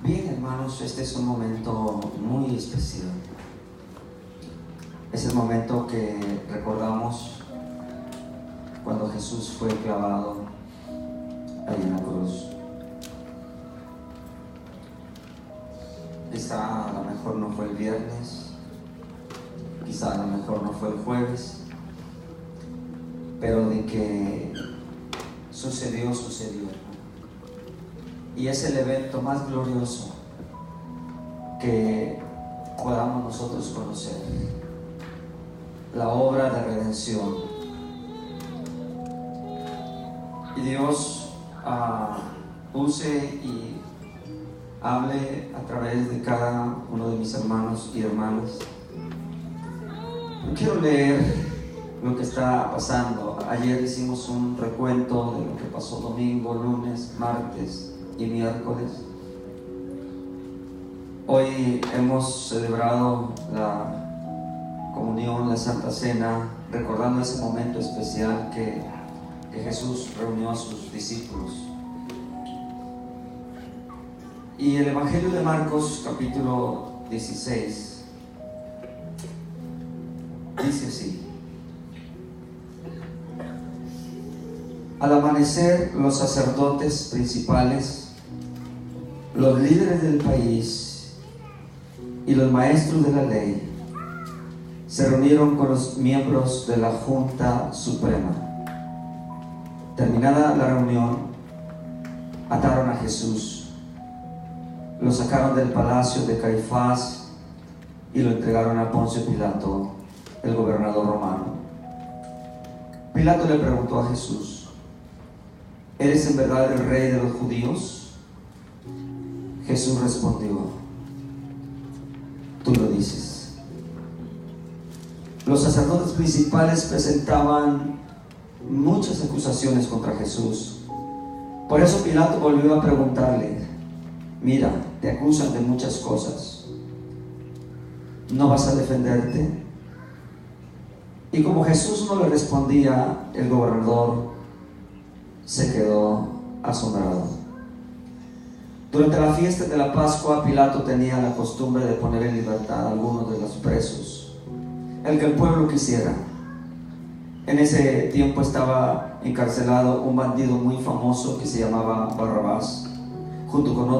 Bien, hermanos, este es un momento muy especial. Es el momento que recordamos cuando Jesús fue clavado ahí en la cruz. Quizá a lo mejor no fue el viernes, quizá a lo mejor no fue el jueves, pero de que sucedió. Y es el evento más glorioso que podamos nosotros conocer, la obra de redención. Y Dios use y hable a través de cada uno de mis hermanos y hermanas. Yo quiero leer lo que está pasando. Ayer hicimos un recuento de lo que pasó domingo, lunes, martes y miércoles. Hoy hemos celebrado la comunión, la Santa Cena, recordando ese momento especial que Jesús reunió a sus discípulos. Y el Evangelio de Marcos, capítulo 16, dice así: Al amanecer, los sacerdotes principales, los líderes del país y los maestros de la ley se reunieron con los miembros de la Junta Suprema. Terminada la reunión, ataron a Jesús, lo sacaron del palacio de Caifás y lo entregaron a Poncio Pilato, el gobernador romano. Pilato le preguntó a Jesús: ¿eres en verdad el rey de los judíos? Jesús respondió: tú lo dices. Los sacerdotes principales presentaban muchas acusaciones contra Jesús. Por eso Pilato volvió a preguntarle: mira, te acusan de muchas cosas, ¿no vas a defenderte? Y como Jesús no le respondía, el gobernador se quedó asombrado. Durante la fiesta de la Pascua, Pilato tenía la costumbre de poner en libertad a algunos de los presos, el que el pueblo quisiera. En ese tiempo estaba encarcelado un bandido muy famoso que se llamaba Barrabás. Junto con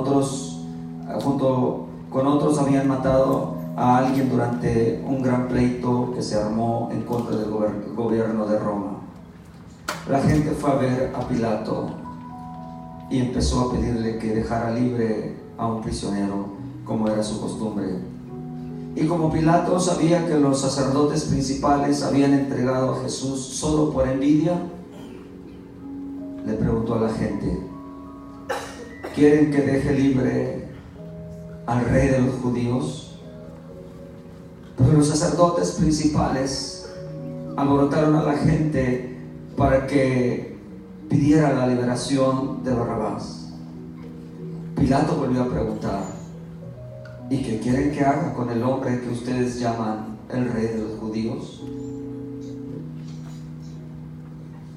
otros habían matado a alguien durante un gran pleito que se armó en contra del gobierno de Roma. La gente fue a ver a Pilato y empezó a pedirle que dejara libre a un prisionero, como era su costumbre. Y como Pilato sabía que los sacerdotes principales habían entregado a Jesús solo por envidia, le preguntó a la gente: ¿quieren que deje libre al rey de los judíos? Pero los sacerdotes principales alborotaron a la gente para que pidiera la liberación de Barrabás. Pilato volvió a preguntar: ¿y qué quieren que haga con el hombre que ustedes llaman el rey de los judíos?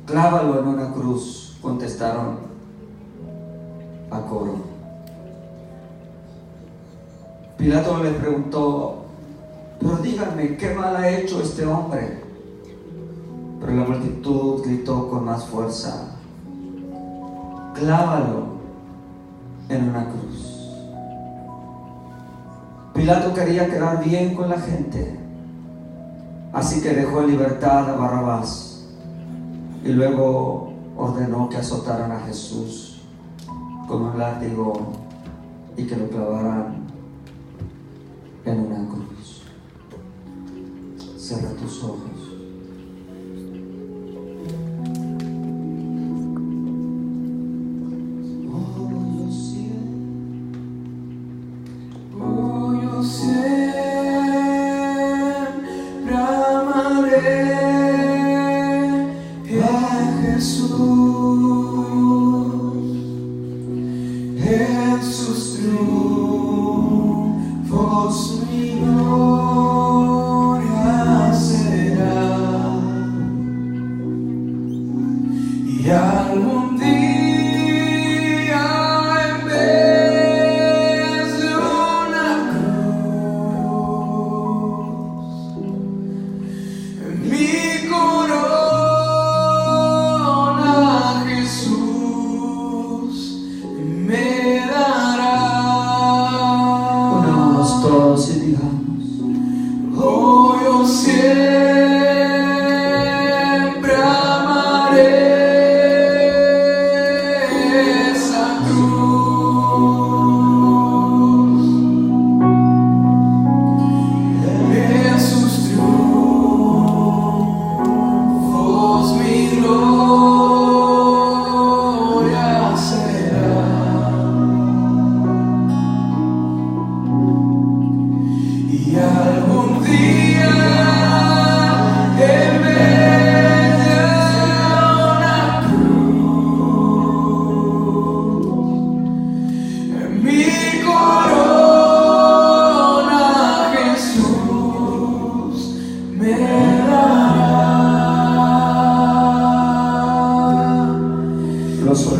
Clávalo en una cruz, contestaron a coro. Pilato le preguntó: pero díganme, ¿qué mal ha hecho este hombre? Pero la multitud gritó con más fuerza: clávalo en una cruz. Pilato quería quedar bien con la gente, así que dejó en libertad a Barrabás y luego ordenó que azotaran a Jesús con un látigo y que lo clavaran en una cruz. Cierra tus ojos. Y algún día en vez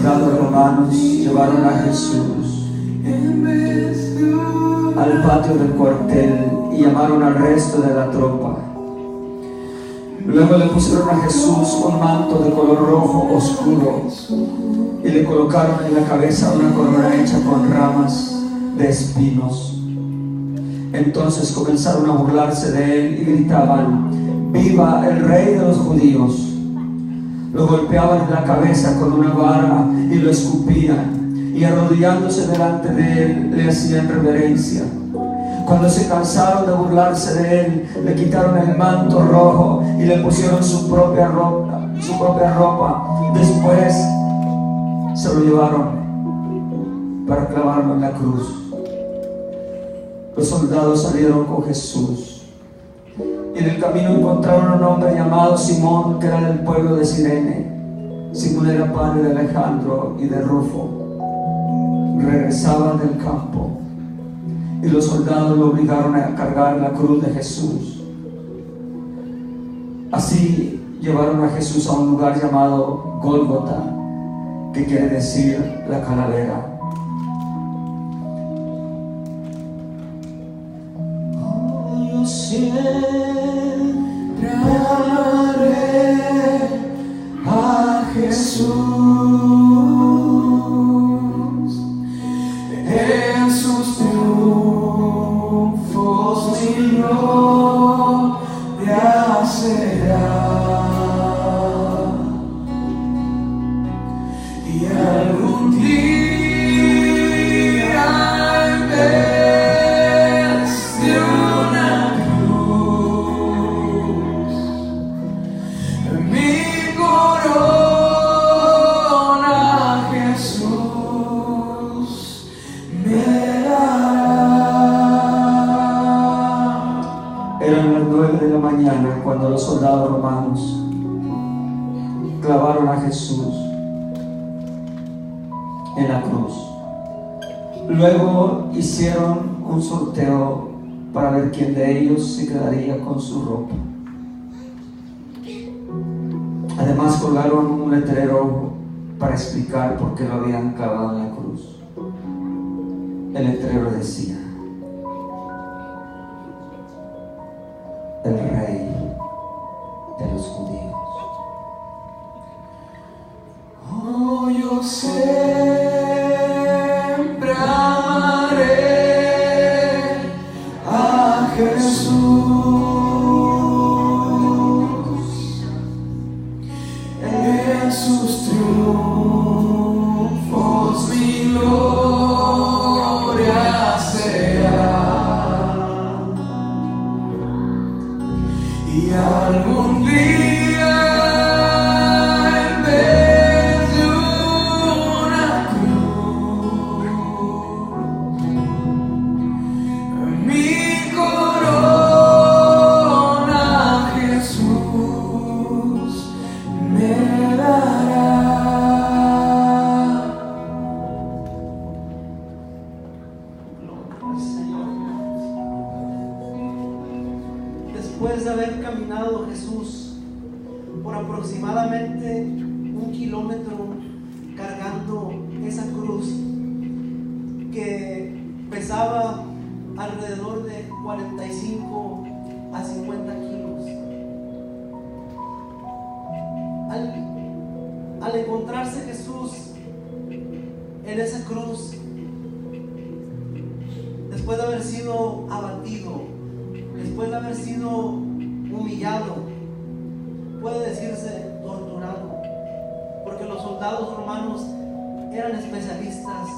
soldados romanos llevaron a Jesús al patio del cuartel y llamaron al resto de la tropa. Luego le pusieron a Jesús un manto de color rojo oscuro y le colocaron en la cabeza una corona hecha con ramas de espinos. Entonces comenzaron a burlarse de él y gritaban: ¡Viva el rey de los judíos! Lo golpeaban en la cabeza con una vara y lo escupían, y arrodillándose delante de él le hacían reverencia. Cuando se cansaron de burlarse de él, le quitaron el manto rojo y le pusieron su propia ropa. Después se lo llevaron para clavarlo en la cruz. Los soldados salieron con Jesús y en el camino encontraron a un hombre llamado Simón, que era del pueblo de Cirene. Simón era padre de Alejandro y de Rufo. Regresaba del campo y los soldados lo obligaron a cargar la cruz de Jesús. Así llevaron a Jesús a un lugar llamado Gólgota, que quiere decir la calavera. Yo siempre amaré a Jesús en sus triunfos, mi gloria será, y algún día en vez de una cruz, mi corona Jesús me dará. Eran las 9 de la mañana cuando los soldados romanos clavaron a Jesús en la cruz. Luego hicieron un sorteo para ver quién de ellos se quedaría con su ropa. Además colgaron un letrero para explicar por qué lo habían clavado en la cruz. El letrero decía: el rey de los judíos. Oh, yo siempre amaré a Jesús en sus triunfos, mi gloria será, y algún día en vez de una cruz, mi corona Jesús me dará. Después de haber caminado Jesús por aproximadamente 1 kilómetro cargando esa cruz que pesaba alrededor de 45 a 50 kilos, al encontrarse Jesús en esa cruz, después de haber sido abatido, después de haber sido humillado, puede decirse torturado, porque los soldados romanos eran especialistas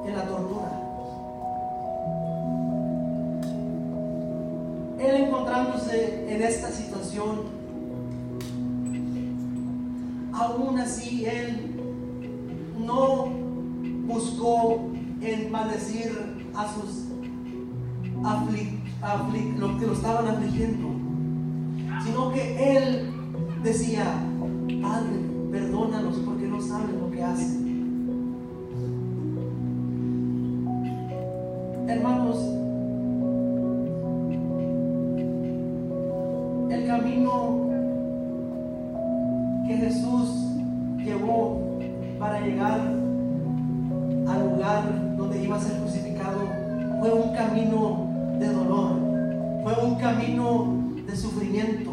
en la tortura. Él, encontrándose en esta situación, aún así él no buscó en maldecir a sus lo que lo estaban afligiendo, sino que él decía: Padre, perdónalos porque no saben lo que hacen. Hermanos, el camino que Jesús llevó para llegar llegar al lugar donde iba a ser crucificado fue un camino de dolor, fue un camino de sufrimiento.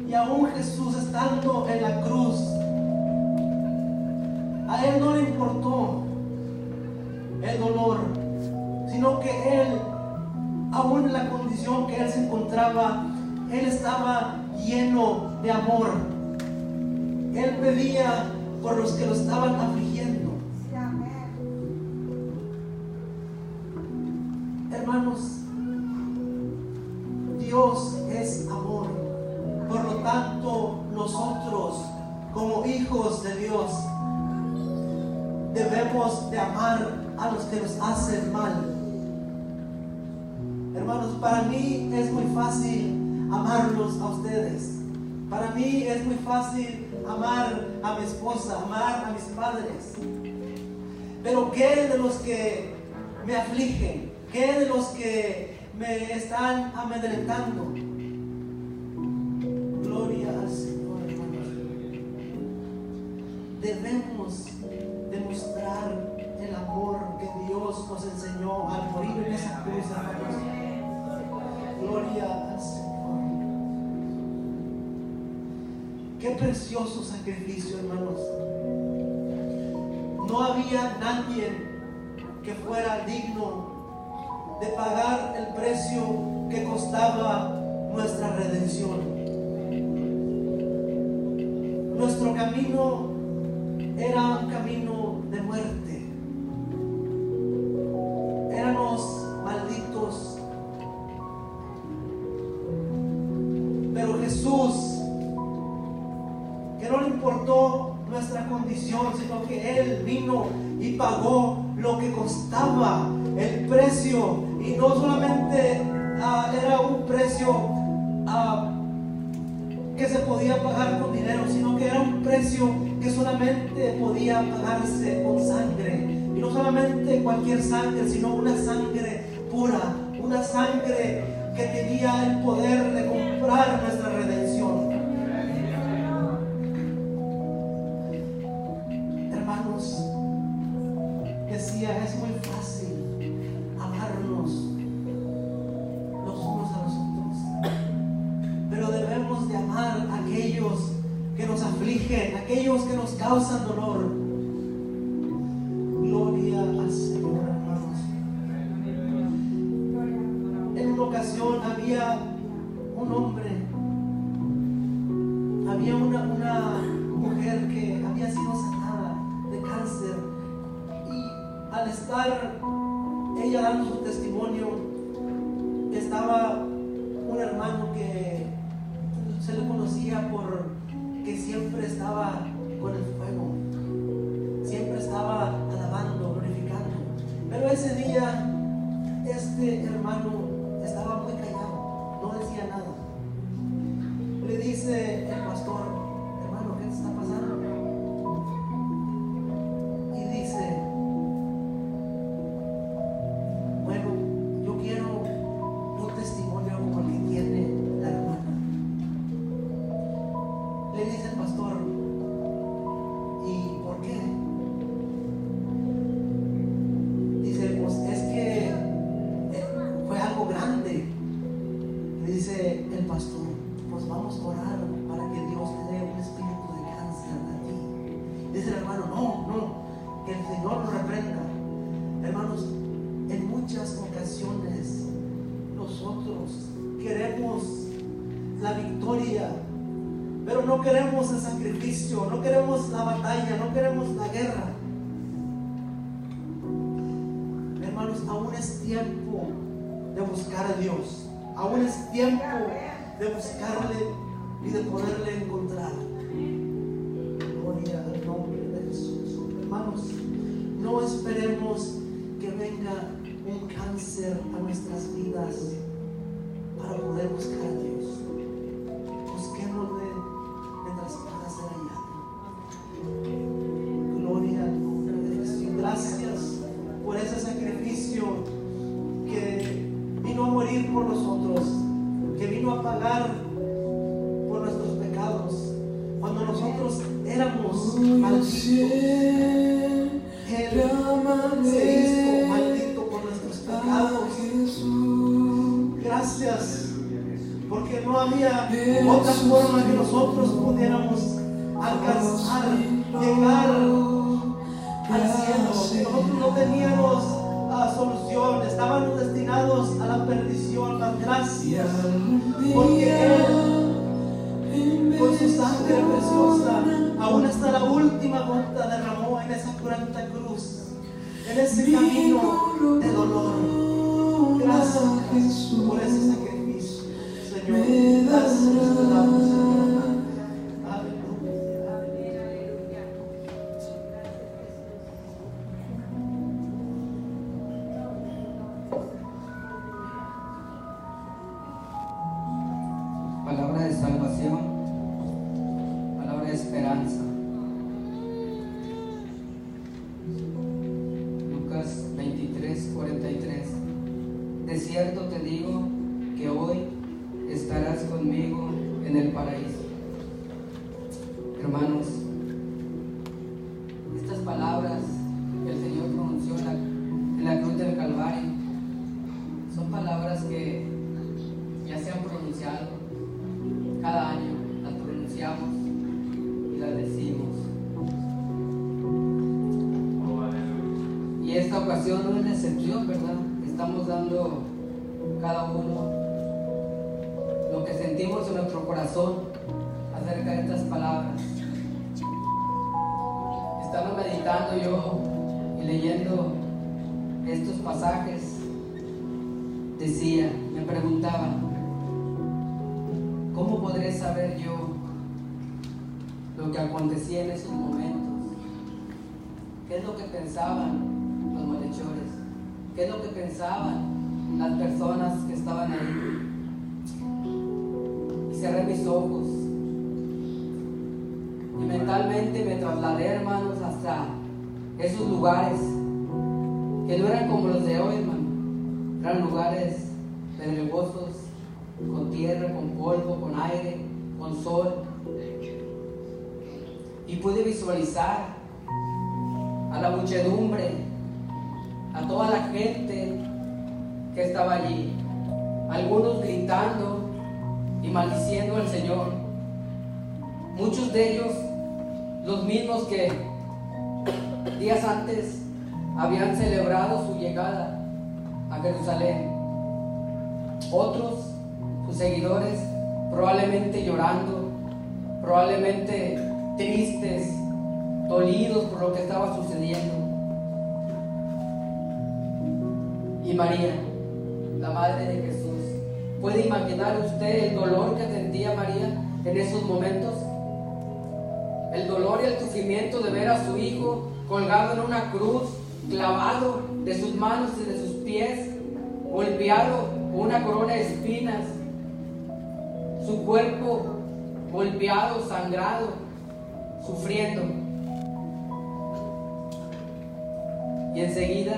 Y aún Jesús, estando en la cruz, a Él no le importó el dolor, sino que Él, aún en la condición que Él se encontraba, Él estaba lleno de amor. Él pedía por los que lo estaban afligiendo. Hermanos, Dios es amor. Por lo tanto, nosotros, como hijos de Dios, debemos de amar a los que nos hacen mal. Hermanos, para mí es muy fácil amarlos a ustedes. Para mí es muy fácil amar a mi esposa, amar a mis padres. Pero ¿qué de los que me afligen? ¿Qué de los que me están amedrentando? Gloria al Señor, hermanos. Debemos demostrar el amor que Dios nos enseñó al morir en esa cruz, hermanos. Gloria al Señor. Qué precioso sacrificio, hermanos. No había nadie que fuera digno de pagar el precio que costaba nuestra redención. Nuestro camino era un camino de muerte. Éramos malditos. Pero Jesús, que no le importó nuestra condición, sino que Él vino y pagó lo que costaba, el precio. Y no solamente era un precio que se podía pagar con dinero, sino que era un precio que solamente podía pagarse con sangre. Y no solamente cualquier sangre, sino una sangre pura, una sangre que tenía el poder de comprar nuestra redención. Hermanos, decía, es muy fácil amarnos los unos a los otros, pero debemos de amar a aquellos que nos afligen, aquellos que nos causan dolor. Gloria al Señor, hermanos. En una ocasión había un hombre, había una mujer que había sido sanada de cáncer, y al estar ella dando su testimonio, estaba un hermano que se le conocía por que siempre estaba con el fuego, siempre estaba alabando, glorificando. Pero ese día este hermano estaba muy callado, no decía nada. Le dice el pastor, hermano, ¿qué te está pasando? Y dice, bueno, yo quiero un testimonio como el que tiene la hermana. Le dice el pastor, ¿y por qué? Dice, pues es que fue algo grande. Le dice el pastor, pues vamos a orar para que Dios te dé un espíritu de cáncer a ti. Dice el hermano, no, que el Señor lo reprenda. Hermanos, en muchas ocasiones nosotros queremos la victoria, pero no queremos el sacrificio, no queremos la batalla, no queremos la guerra. Hermanos, aún es tiempo de buscar a Dios, aún es tiempo de buscarle y de poderle encontrar. Gloria al nombre de Jesús. Hermanos, no esperemos que venga un cáncer a nuestras vidas para poder buscar a Dios. Busquémosle mientras pueda ser hallado. Gloria al nombre de Jesús. Gracias por ese sacrificio que vino a morir por nosotros, que vino a pagar por nuestros pecados. Cuando nosotros porque no había otra forma que nosotros pudiéramos alcanzar, llegar al cielo. Nosotros no teníamos solución, estábamos destinados a la perdición. Mas gracias, porque Él, con su sangre preciosa, aún hasta la última gota, derramó en esa cruenta cruz, en ese camino de dolor. Gracias por ese sacrificio, Señor. Gracias, te damos, Señor. Palabra de salvación, palabra de esperanza. Lucas 23:43. De cierto te digo que hoy estarás conmigo en el paraíso. Hermanos, estas palabras que el Señor pronunció en la cruz del Calvario son palabras que ya se han pronunciado. Cada año las pronunciamos y las decimos. Y esta ocasión no es la excepción, ¿verdad? Estamos dando cada uno lo que sentimos en nuestro corazón acerca de estas palabras. Estaba meditando yo y leyendo estos pasajes. Decía, me preguntaba, ¿cómo podré saber yo lo que acontecía en esos momentos? ¿Qué es lo que pensaban los malhechores? ¿Qué es lo que pensaban las personas que estaban ahí? Y cerré mis ojos y mentalmente me trasladé, hermanos, hasta esos lugares que no eran como los de hoy, hermano. Eran lugares pedregosos, con tierra, con polvo, con aire, con sol. Y pude visualizar a la muchedumbre, a toda la gente que estaba allí, algunos gritando y maldiciendo al Señor. Muchos de ellos, los mismos que días antes habían celebrado su llegada a Jerusalén. Otros, sus seguidores, probablemente llorando, probablemente tristes, dolidos por lo que estaba sucediendo. Y María, la madre de Jesús, ¿puede imaginar usted el dolor que sentía María en esos momentos? El dolor y el sufrimiento de ver a su hijo colgado en una cruz, clavado de sus manos y de sus pies, golpeado con una corona de espinas, su cuerpo golpeado, sangrado, sufriendo. Y enseguida,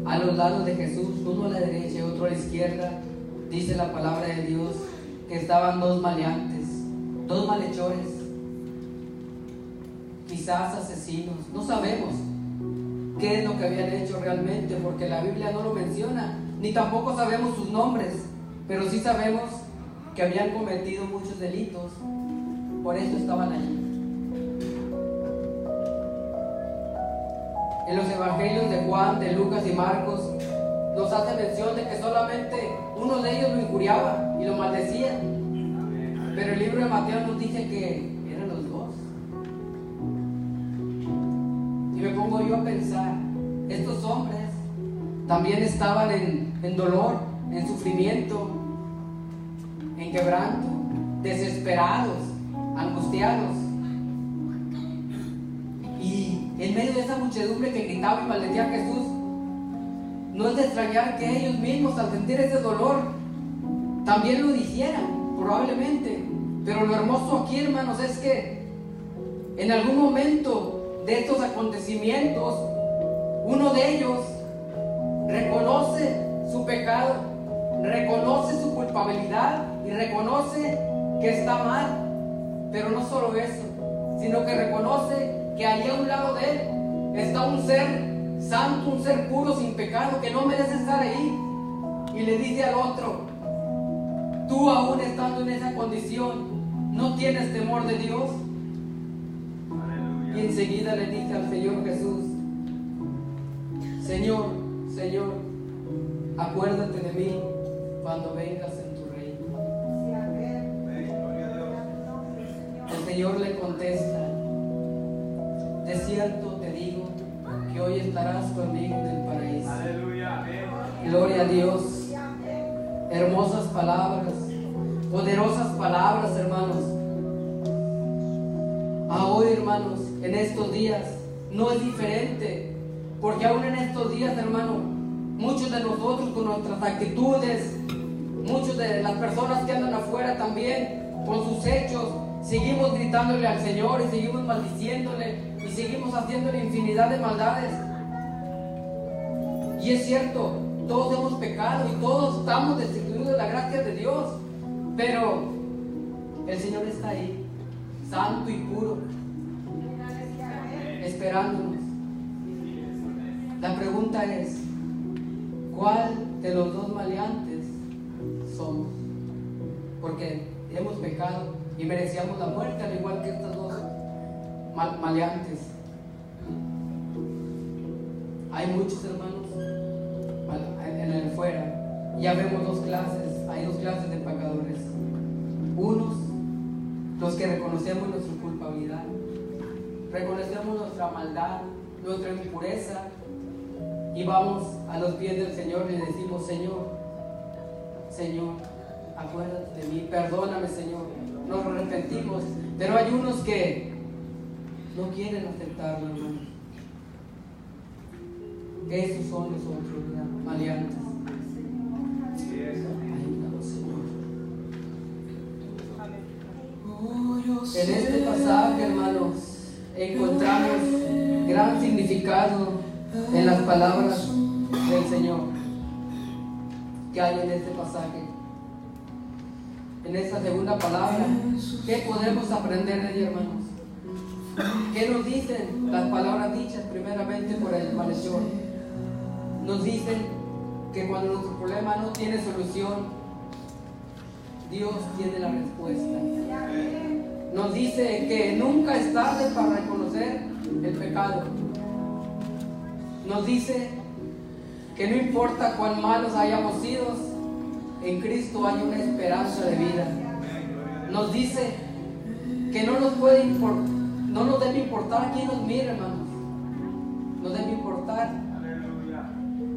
a los lados de Jesús, uno a la derecha y otro a la izquierda, dice la palabra de Dios que estaban dos maleantes, dos malhechores, quizás asesinos. No sabemos qué es lo que habían hecho realmente, porque la Biblia no lo menciona, ni tampoco sabemos sus nombres, pero sí sabemos que habían cometido muchos delitos, por eso estaban allí. En los evangelios de Juan, de Lucas y Marcos nos hace mención de que solamente uno de ellos lo injuriaba y lo maldecía, pero el libro de Mateo nos dice que eran los dos. Y me pongo yo a pensar, estos hombres también estaban en dolor, en sufrimiento, en quebranto, desesperados, angustiados. Y en medio de esa muchedumbre que gritaba y maldecía a Jesús, no es de extrañar que ellos mismos, al sentir ese dolor, también lo dijeran, probablemente. Pero lo hermoso aquí, hermanos, es que en algún momento de estos acontecimientos, uno de ellos reconoce su pecado, reconoce su culpabilidad y reconoce que está mal. Pero no solo eso, sino que reconoce que allí a un lado de él está un ser santo, un ser puro, sin pecado, que no merece estar ahí. Y le dice al otro: tú aún estando en esa condición, no tienes temor de Dios. Y enseguida le dije al Señor Jesús: Señor, Señor, acuérdate de mí cuando vengas en tu reino. El Señor le contesta: de cierto te digo que hoy estarás conmigo en el paraíso. Gloria a Dios. Hermosas palabras, poderosas palabras, hermanos. A hoy, hermanos, en estos días no es diferente, porque aún en estos días, hermano, muchos de nosotros con nuestras actitudes, muchos de las personas que andan afuera también con sus hechos, seguimos gritándole al Señor y seguimos maldiciéndole y seguimos haciéndole infinidad de maldades. Y es cierto, todos hemos pecado y todos estamos destituidos de la gracia de Dios, pero el Señor está ahí, santo y puro, esperándonos. La pregunta es: ¿cuál de los dos maleantes somos? Porque hemos pecado y merecíamos la muerte, al igual que estos dos maleantes. Hay muchos hermanos en el fuera. Ya vemos dos clases. Hay dos clases de pecadores. Unos, los que reconocemos nuestra culpabilidad, reconocemos nuestra maldad, nuestra impureza, y vamos a los pies del Señor y le decimos: Señor, Señor, acuérdate de mí, perdóname, Señor. Nos arrepentimos. Pero hay unos que no quieren aceptarlo, hermano. Esos son los otros maleantes. Ayúdanos, Señor. En este pasaje, hermanos, encontramos gran significado en las palabras del Señor que hay en este pasaje. En esta segunda palabra, ¿qué podemos aprender de ella, hermanos? ¿Qué nos dicen las palabras dichas primeramente por el malhechor? Nos dicen que cuando nuestro problema no tiene solución, Dios tiene la respuesta. Nos dice que nunca es tarde para reconocer el pecado. Nos dice que no importa cuán malos hayamos sido, en Cristo hay una esperanza de vida. Nos dice que no nos debe importar quién nos mire, hermanos. Nos debe importar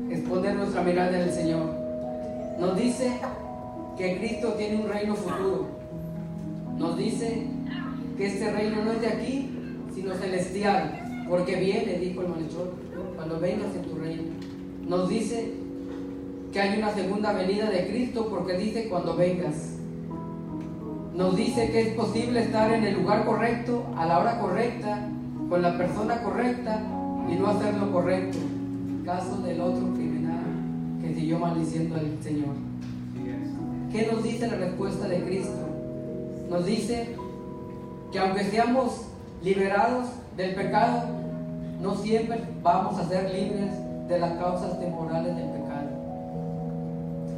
exponer nuestra mirada en el Señor. Nos dice que Cristo tiene un reino futuro. Nos dice que este reino no es de aquí, sino celestial, porque viene, dijo el malhechor, cuando vengas en tu reino. Nos dice que hay una segunda venida de Cristo, porque dice cuando vengas. Nos dice que es posible estar en el lugar correcto, a la hora correcta, con la persona correcta y no hacer lo correcto. Caso del otro criminal que siguió maldiciendo al Señor. ¿Qué nos dice la respuesta de Cristo? Nos dice que aunque seamos liberados del pecado, no siempre vamos a ser libres de las causas temporales del pecado.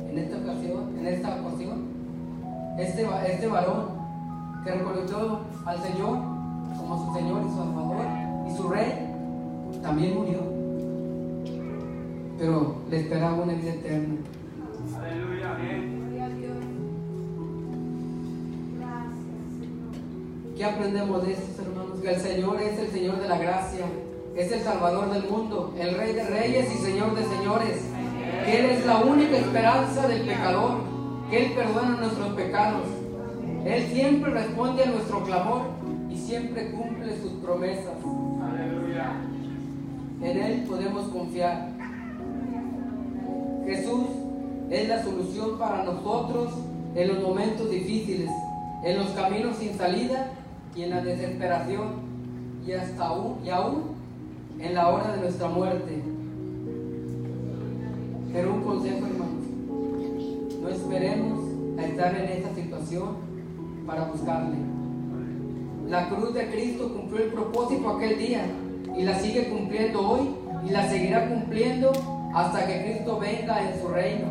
En esta ocasión, este varón que reconoció al Señor como su Señor y su Salvador y su Rey, también murió, pero le esperaba una vida eterna. Aleluya, amén. ¿Qué aprendemos de estos, hermanos? Que el Señor es el Señor de la gracia, es el Salvador del mundo, el Rey de reyes y Señor de señores, que Él es la única esperanza del pecador, que Él perdona nuestros pecados. Él siempre responde a nuestro clamor y siempre cumple sus promesas. Aleluya. En Él podemos confiar. Jesús es la solución para nosotros en los momentos difíciles, en los caminos sin salida y en la desesperación, y aún en la hora de nuestra muerte. Pero un consejo, hermanos: no esperemos a estar en esta situación para buscarle. La cruz de Cristo cumplió el propósito aquel día y la sigue cumpliendo hoy y la seguirá cumpliendo hasta que Cristo venga en su reino.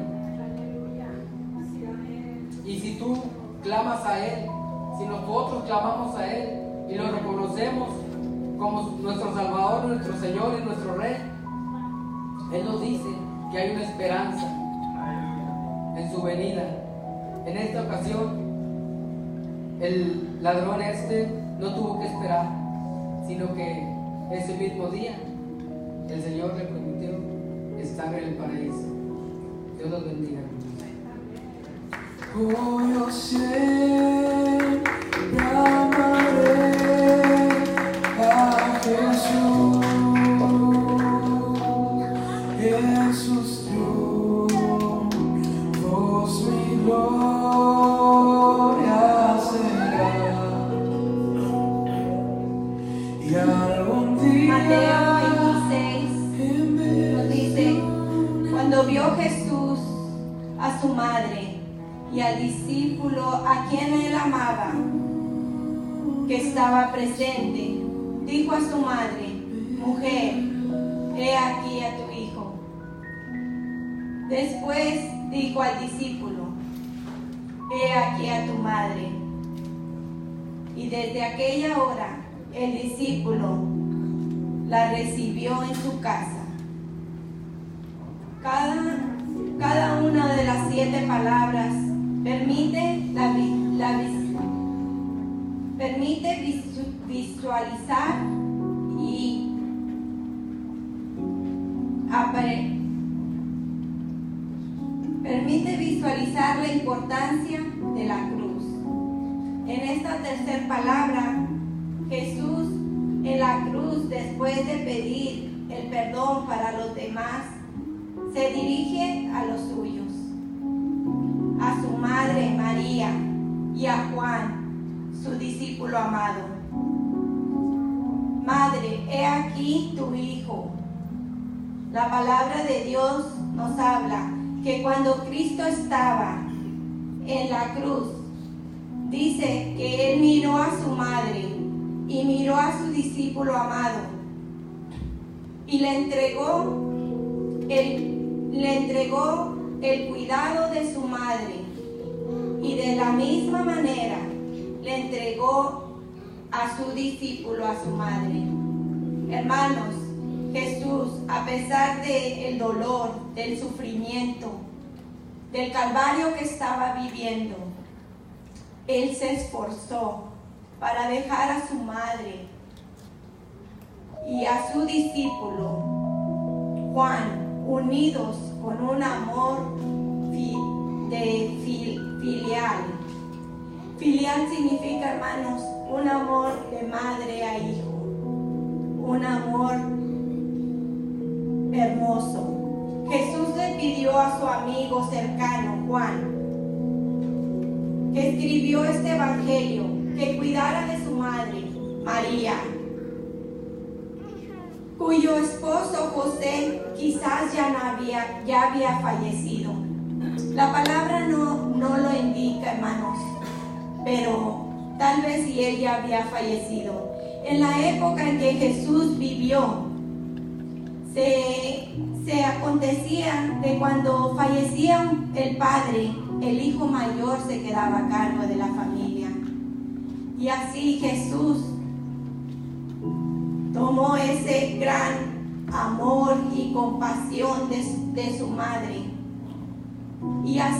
Y si tú clamas a Él, si nosotros clamamos a Él y lo reconocemos como nuestro Salvador, nuestro Señor y nuestro Rey, Él nos dice que hay una esperanza en su venida. En esta ocasión, el ladrón no tuvo que esperar, sino que ese mismo día el Señor le permitió estar en el paraíso. Dios los bendiga. Oh, yo siempre amaré a Jesús. En sus triunfos mi gloria será. Y algún día Mateo 26 nos dice: cuando vio Jesús a su madre y al discípulo a quien él amaba, que estaba presente, dijo a su madre: mujer, he aquí a tu hijo. Después dijo al discípulo: he aquí a tu madre. Y desde aquella hora el discípulo la recibió en su casa. Cada una de las 7 palabras permite visualizar y permite visualizar la importancia de la cruz. En esta tercera palabra, Jesús en la cruz, después de pedir el perdón para los demás, se dirige a los suyos, a su madre María y a Juan, su discípulo amado. Madre, he aquí tu hijo. La palabra de Dios nos habla que cuando Cristo estaba en la cruz, dice que Él miró a su madre y miró a su discípulo amado y le entregó el cuidado de su madre, y de la misma manera le entregó a su discípulo a su madre. Hermanos, Jesús, a pesar del dolor, del sufrimiento, del calvario que estaba viviendo, Él se esforzó para dejar a su madre y a su discípulo Juan unidos con un amor filial. Filial significa, hermanos, un amor de madre a hijo, un amor hermoso. Jesús le pidió a su amigo cercano, Juan, que escribió este evangelio, que cuidara de su madre, María, cuyo esposo José quizás ya había fallecido. La palabra no lo indica, hermanos, pero tal vez si él ya había fallecido. En la época en que Jesús vivió, se acontecía que cuando fallecía el padre, el hijo mayor se quedaba a cargo de la familia. Y así Jesús tomó ese gran amor y compasión de su madre y a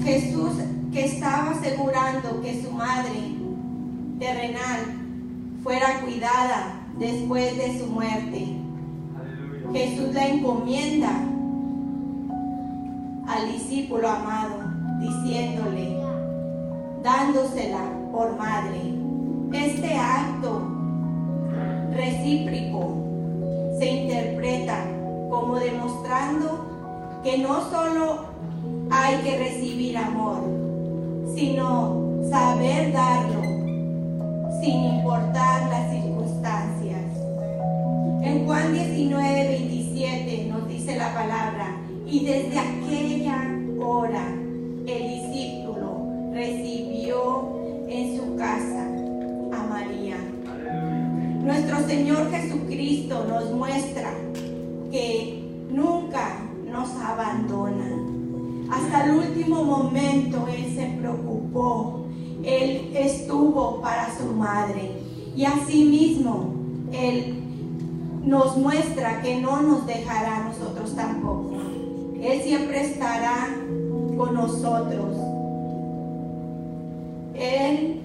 Jesús, que estaba asegurando que su madre terrenal fuera cuidada después de su muerte. Aleluya. Jesús la encomienda al discípulo amado, diciéndole, dándosela por madre. Este acto recíproco se interpreta como demostrando que no solo hay que recibir amor, sino saber darlo sin importar las circunstancias. En Juan 19:27 nos dice la palabra: y desde aquella hora el discípulo recibió en su casa a María. Nuestro Señor Jesucristo nos muestra que nunca nos abandona. Hasta el último momento Él se preocupó. Él estuvo para su madre. Y asimismo, Él nos muestra que no nos dejará a nosotros tampoco. Él siempre estará con nosotros. Él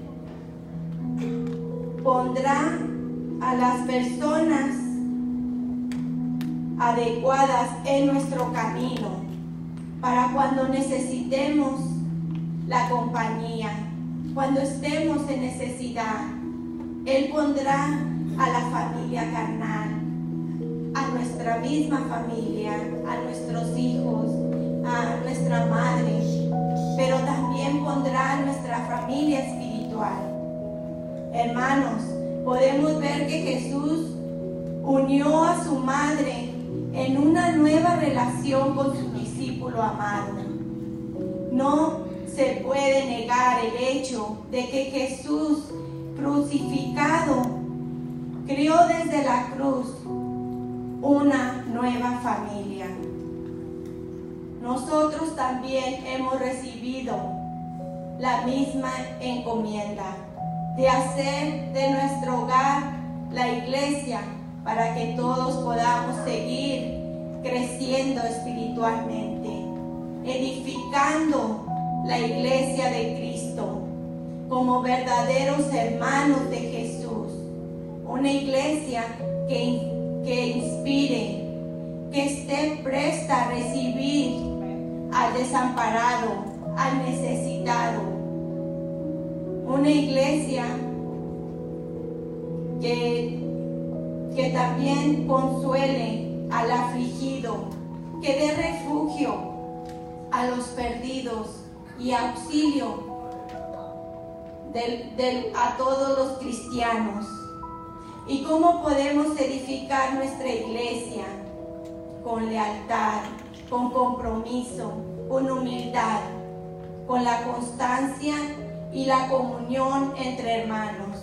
pondrá a las personas adecuadas en nuestro camino para cuando necesitemos la compañía, cuando estemos en necesidad. Él pondrá a la familia carnal, a nuestra misma familia, a nuestros hijos, a nuestra madre, pero también pondrá a nuestra familia espiritual. Hermanos, podemos ver que Jesús unió a su madre en una nueva relación con su discípulo amado. No se puede negar el hecho de que Jesús crucificado creó desde la cruz una nueva familia. Nosotros también hemos recibido la misma encomienda de hacer de nuestro hogar la iglesia para que todos podamos seguir creciendo espiritualmente, edificando la iglesia de Cristo como verdaderos hermanos de Jesús. Una iglesia que inspire, que esté presta a recibir al desamparado, al necesitado. Una iglesia que también consuele al afligido, que dé refugio a los perdidos y auxilio a todos los cristianos. ¿Y cómo podemos edificar nuestra iglesia? Con lealtad, con compromiso, con humildad, con la constancia y la comunión entre hermanos.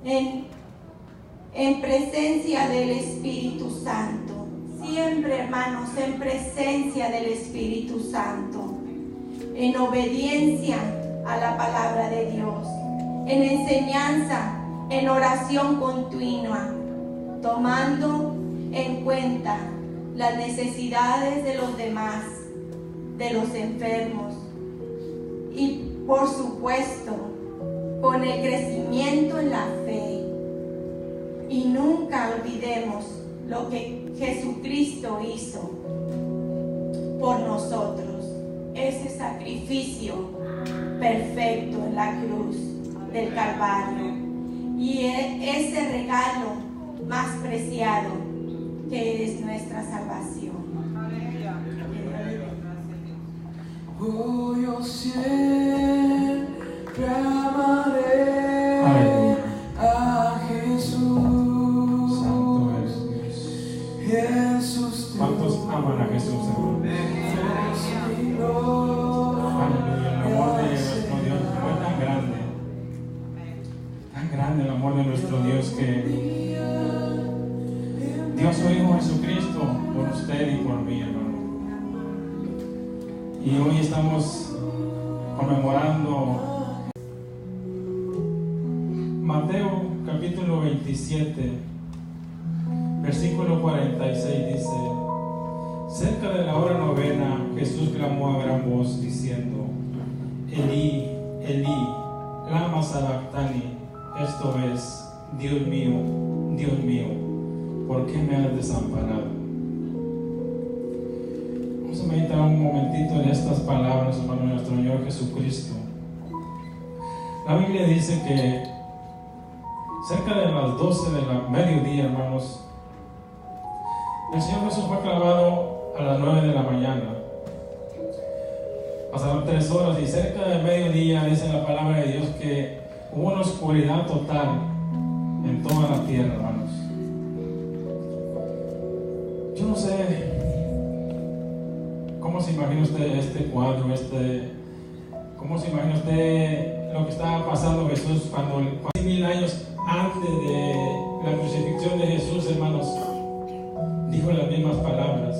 En presencia del Espíritu Santo. Siempre, hermanos, en presencia del Espíritu Santo. En obediencia a la palabra de Dios. En enseñanza, en oración continua. Tomando en cuenta las necesidades de los demás, de los enfermos. Y, por supuesto, con el crecimiento en la fe. Y nunca olvidemos lo que Jesucristo hizo por nosotros. Ese sacrificio perfecto en la cruz del Calvario. Y ese regalo más preciado que es nuestra salvación. Oh, yo siempre amaré a Jesús. Santo es Dios. Jesús, ¿Cuántos aman a Jesús, hermano? Aleluya, el amor de nuestro Dios fue tan grande el amor de nuestro Dios que dio a su Hijo Jesucristo por usted y por mí, hermano. Y hoy estamos conmemorando Mateo capítulo 27, versículo 46 dice: cerca de la hora novena, Jesús clamó a gran voz diciendo: Elí, Elí, lama sabactani. Esto es: Dios mío, ¿por qué me has desamparado? Vamos a meditar un momentito en estas palabras, hermano, de nuestro Señor Jesucristo. La Biblia dice que cerca de las 12 de la mediodía, hermanos, el Señor Jesús fue clavado a las 9 de la mañana. Pasaron 3 horas y cerca del mediodía dice la palabra de Dios que hubo una oscuridad total en toda la tierra, hermanos. Yo no sé cómo se imagina usted este cuadro, cómo se imagina usted lo que estaba pasando Jesús cuando 1000 años antes de la crucifixión de Jesús, hermanos, dijo las mismas palabras.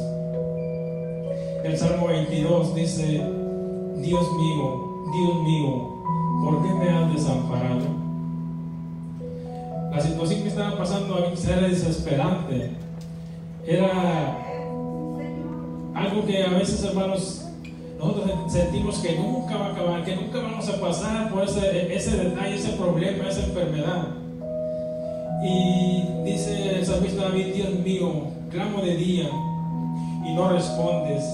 El Salmo 22 dice: Dios mío, ¿por qué me has desamparado? La situación que estaba pasando a mí era desesperante. Era algo que a veces, hermanos, nosotros sentimos que nunca va a acabar, que nunca vamos a pasar por ese detalle, ese problema, esa enfermedad. Y dice el salmista David: Dios mío, clamo de día y no respondes,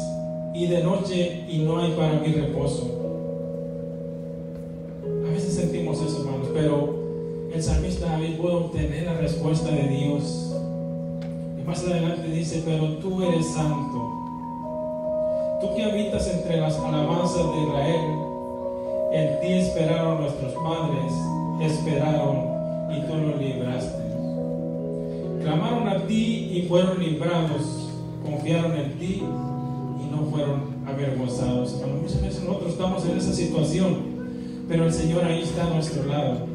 y de noche y no hay para mí reposo. A veces sentimos eso, hermanos, pero el salmista David puede obtener la respuesta de Dios. Y más adelante dice: pero tú eres santo, tú que habitas entre las alabanzas de Israel. En ti esperaron nuestros padres, esperaron y tú los libraste. Clamaron a ti y fueron librados, confiaron en ti y no fueron avergonzados. A muchas veces nosotros estamos en esa situación, pero el Señor ahí está a nuestro lado.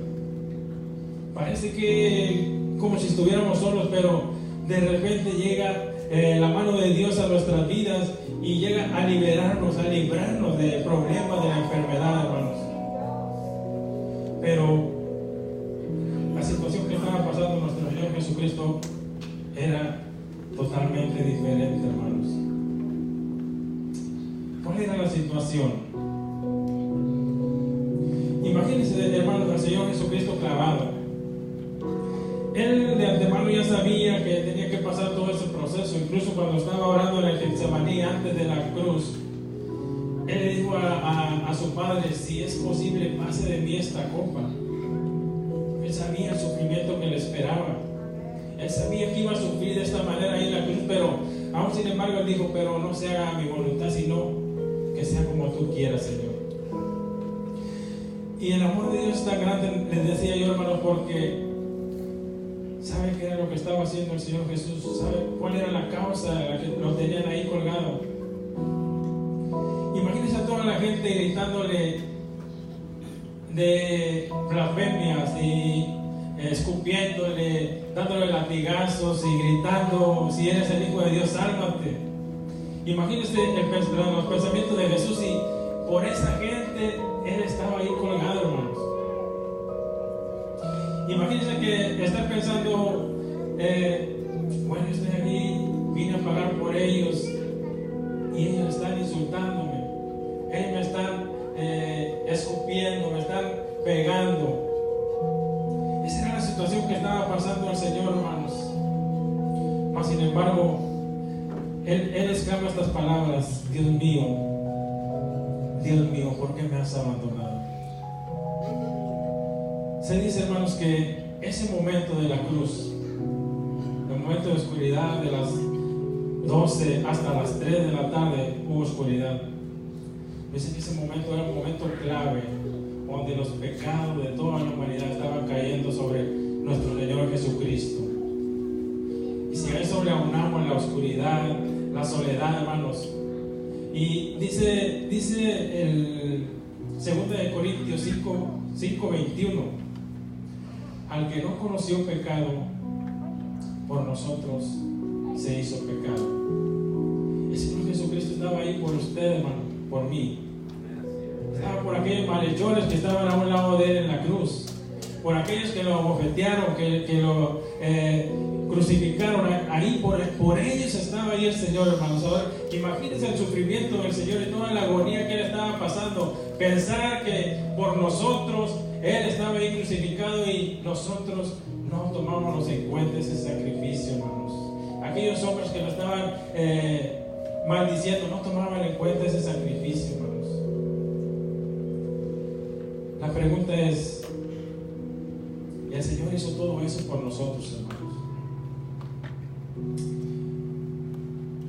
Parece que como si estuviéramos solos, pero de repente llega la mano de Dios a nuestras vidas y llega a liberarnos, a librarnos del problema, de la enfermedad, hermanos. Pero la situación que estaba pasando nuestro Señor Jesucristo era totalmente diferente, hermanos. ¿Cuál era la situación? Imagínense, hermanos, al Señor Jesucristo clavado. Él de antemano ya sabía que tenía que pasar todo ese proceso. Incluso cuando estaba orando en el Getsemaní antes de la cruz, Él le dijo a su Padre: si es posible, pase de mí esta copa. Él sabía el sufrimiento que le esperaba. Él sabía que iba a sufrir de esta manera ahí en la cruz, pero aún sin embargo Él dijo: pero no se haga mi voluntad, sino que sea como tú quieras, Señor. Y el amor de Dios es tan grande, les decía yo, hermanos, porque ¿sabe qué era lo que estaba haciendo el Señor Jesús? ¿Sabe cuál era la causa a la que lo tenían ahí colgado? Imagínense a toda la gente gritándole de blasfemias y escupiéndole, dándole latigazos y gritando: si eres el Hijo de Dios, sálvate. Imagínense los pensamientos de Jesús, y por esa gente Él estaba ahí colgado, hermanos. Imagínense que estar pensando: bueno, estoy aquí, vine a pagar por ellos y ellos están insultándome, ellos me están escupiendo, me están pegando. Esa era la situación que estaba pasando el Señor, hermanos. Mas sin embargo, Él exclama estas palabras: Dios mío, ¿por qué me has abandonado? Se dice, hermanos, que ese momento de la cruz, el momento de oscuridad, de las 12 hasta las 3 de la tarde hubo oscuridad. Dice que ese momento era un momento clave, donde los pecados de toda la humanidad estaban cayendo sobre nuestro Señor Jesucristo. Y si a eso le aunamos la oscuridad, la soledad, hermanos, y dice el 2 Corintios 5:21: al que no conoció pecado, por nosotros se hizo pecado. El Señor Jesucristo estaba ahí por usted, hermano, por mí. Estaba por aquellos malhechores que estaban a un lado de Él en la cruz, por aquellos que lo abofetearon, que lo crucificaron. Ahí por ellos estaba ahí el Señor, hermanos. Ahora, imagínense el sufrimiento del Señor y toda la agonía que Él estaba pasando. Pensar que por nosotros Él estaba ahí crucificado y nosotros no tomábamos en cuenta ese sacrificio, hermanos. Aquellos hombres que lo estaban maldiciendo no tomaban en cuenta ese sacrificio, hermanos. La pregunta es: ¿el Señor hizo todo eso por nosotros, hermanos?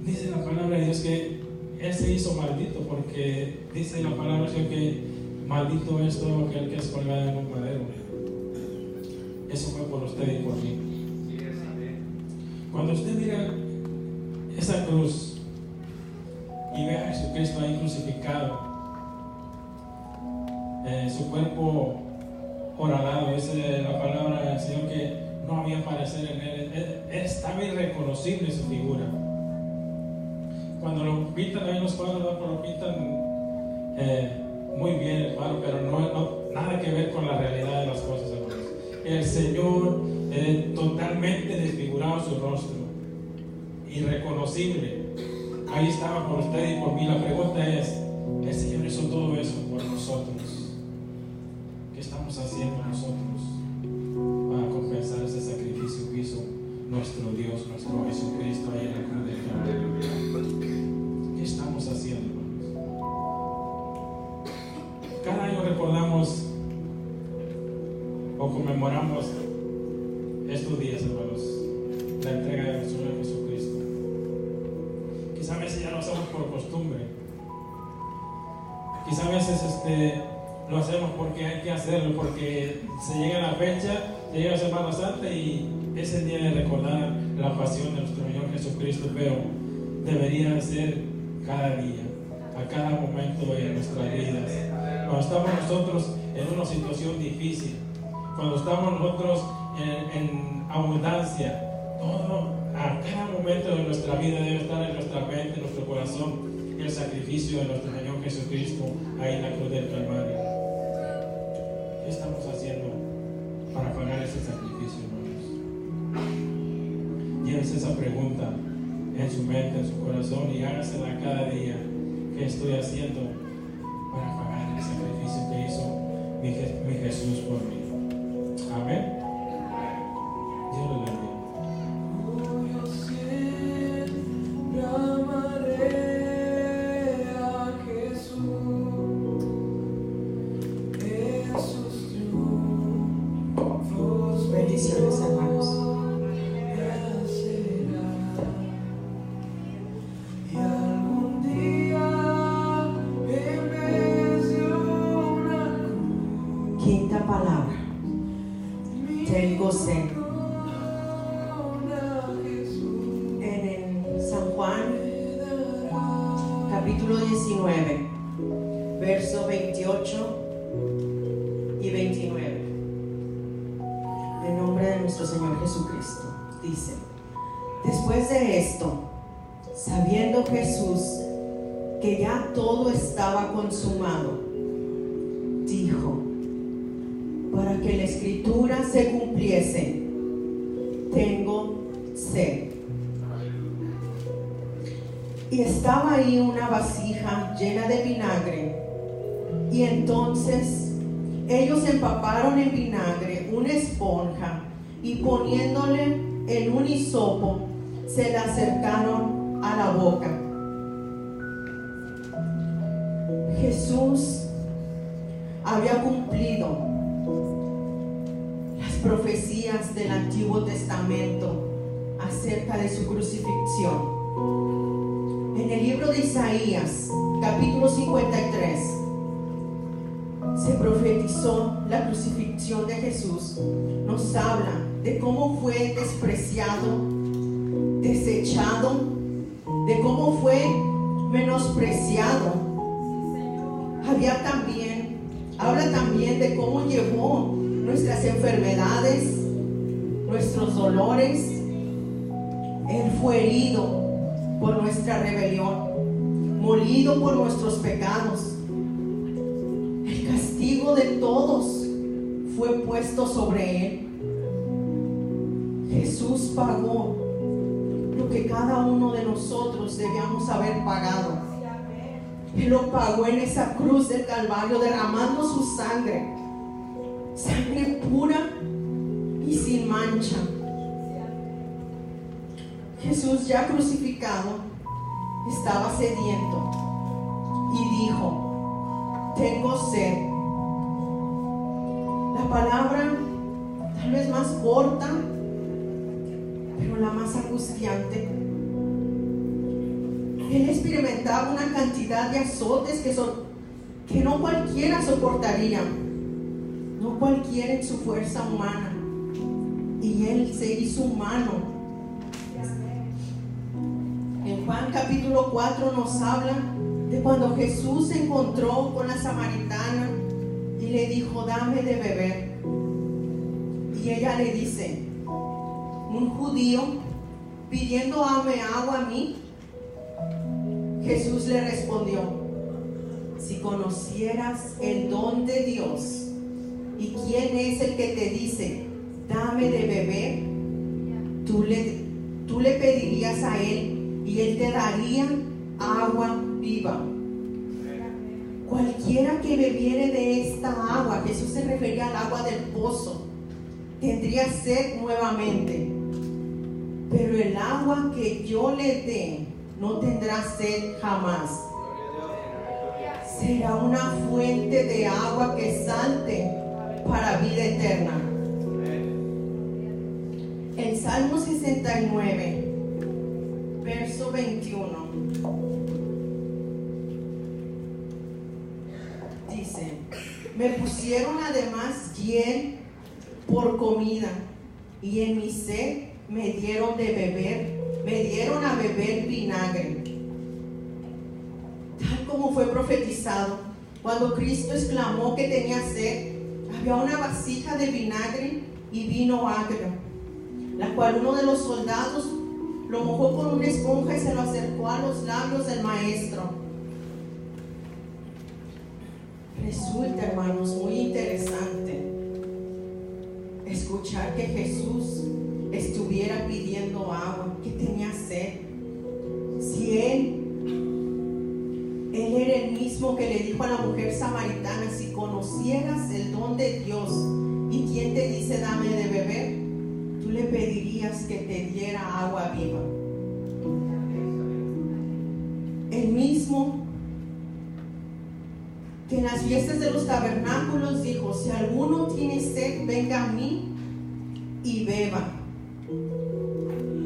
Dice la palabra de Dios que Él se hizo maldito, porque dice la palabra de Dios que maldito es todo aquel que es colgado en un madero. Eso fue por usted y por mí. Cuando usted mira esa cruz y ve a Jesucristo ahí crucificado, su cuerpo horadado, dice la palabra del Señor que no había parecer en Él. Estaba irreconocible su figura. cuando lo pintan ahí en los cuadros, ¿no? Lo pintan muy bien el cuadro, pero no nada que ver con la realidad de las cosas, hermanos. El Señor totalmente desfigurado su rostro, irreconocible. Ahí estaba por usted y por mí. La pregunta es: el Señor hizo todo eso por nosotros. ¿Qué estamos haciendo nosotros para compensar ese sacrificio que hizo nuestro Dios, nuestro Jesucristo ahí en la cruz del Calvario? ¿Qué estamos haciendo, hermanos? Cada año recordamos o conmemoramos estos días, hermanos, la entrega de nuestro Señor Jesucristo. Quizá a veces ya lo hacemos por costumbre. Quizá a veces lo hacemos porque hay que hacerlo, porque se llega la fecha, se llega la Semana Santa y es el día de recordar la pasión de nuestro Señor Jesucristo, pero debería ser cada día, a cada momento de nuestras vidas. Cuando estamos nosotros en una situación difícil, cuando estamos nosotros en abundancia, todo, a cada momento de nuestra vida debe estar en nuestra mente, en nuestro corazón, el sacrificio de nuestro Señor Jesucristo ahí en la cruz del Calvario. ¿Qué estamos haciendo para pagar ese sacrificio, hermanos? Llévese esa pregunta en su mente, en su corazón, y hágasela cada día. ¿Qué estoy haciendo para pagar el sacrificio que hizo mi Jesús por mí? Amén. Dios lo bendiga. Bendiciones, hermanos. Quinta palabra. Tengo sed. En San Juan, capítulo 19, verso 28 y 29. En nombre de nuestro Señor Jesucristo, dice: después de esto, sabiendo Jesús que ya todo estaba consumado, dijo, para que la escritura se cumpliese, tengo sed. Y estaba ahí una vasija llena de vinagre, y entonces ellos empaparon en vinagre una esponja y poniéndole en un hisopo se la acercaron a la boca. Jesús había cumplido las profecías del Antiguo Testamento acerca de su crucifixión. En el libro de Isaías, capítulo 53, se profetizó la crucifixión de Jesús. Nos habla de cómo fue despreciado, desechado, de cómo fue menospreciado. Habla también de cómo llevó nuestras enfermedades, nuestros dolores. Él fue herido por nuestra rebelión, molido por nuestros pecados. El castigo de todos fue puesto sobre él. Jesús pagó lo que cada uno de nosotros debíamos haber pagado. Él lo pagó en esa cruz del Calvario, derramando su sangre pura y sin mancha. Jesús, ya crucificado, estaba sediento y dijo: tengo sed. La palabra tal vez más corta, pero la más angustiante. Él experimentaba una cantidad de azotes que no cualquiera soportaría, no cualquiera en su fuerza humana, y él se hizo humano. En Juan capítulo 4 nos habla de cuando Jesús se encontró con la samaritana y le dijo: dame de beber. Y ella le dice: un judío pidiendo agua a mí, Jesús le respondió: si conocieras el don de Dios y quién es el que te dice, dame de beber, tú le pedirías a él y él te daría agua viva. Cualquiera que bebiere de esta agua, Jesús se refería al agua del pozo, tendría sed nuevamente. Pero el agua que yo le dé no tendrá sed jamás. Será una fuente de agua que salte para vida eterna. En Salmo 69, verso 21, dice: me pusieron además hiel por comida, y en mi sed me dieron a beber vinagre. Tal como fue profetizado, cuando Cristo exclamó que tenía sed, había una vasija de vinagre y vino agrio, la cual uno de los soldados lo mojó con una esponja y se lo acercó a los labios del maestro. Resulta, hermanos, muy interesante escuchar que Jesús estuviera pidiendo agua, que tenía sed. Si él era el mismo que le dijo a la mujer samaritana: si conocieras el don de Dios y quién te dice dame de beber, tú le pedirías que te diera agua viva. El mismo que en las fiestas de los tabernáculos dijo: si alguno tiene sed, venga a mí y beba.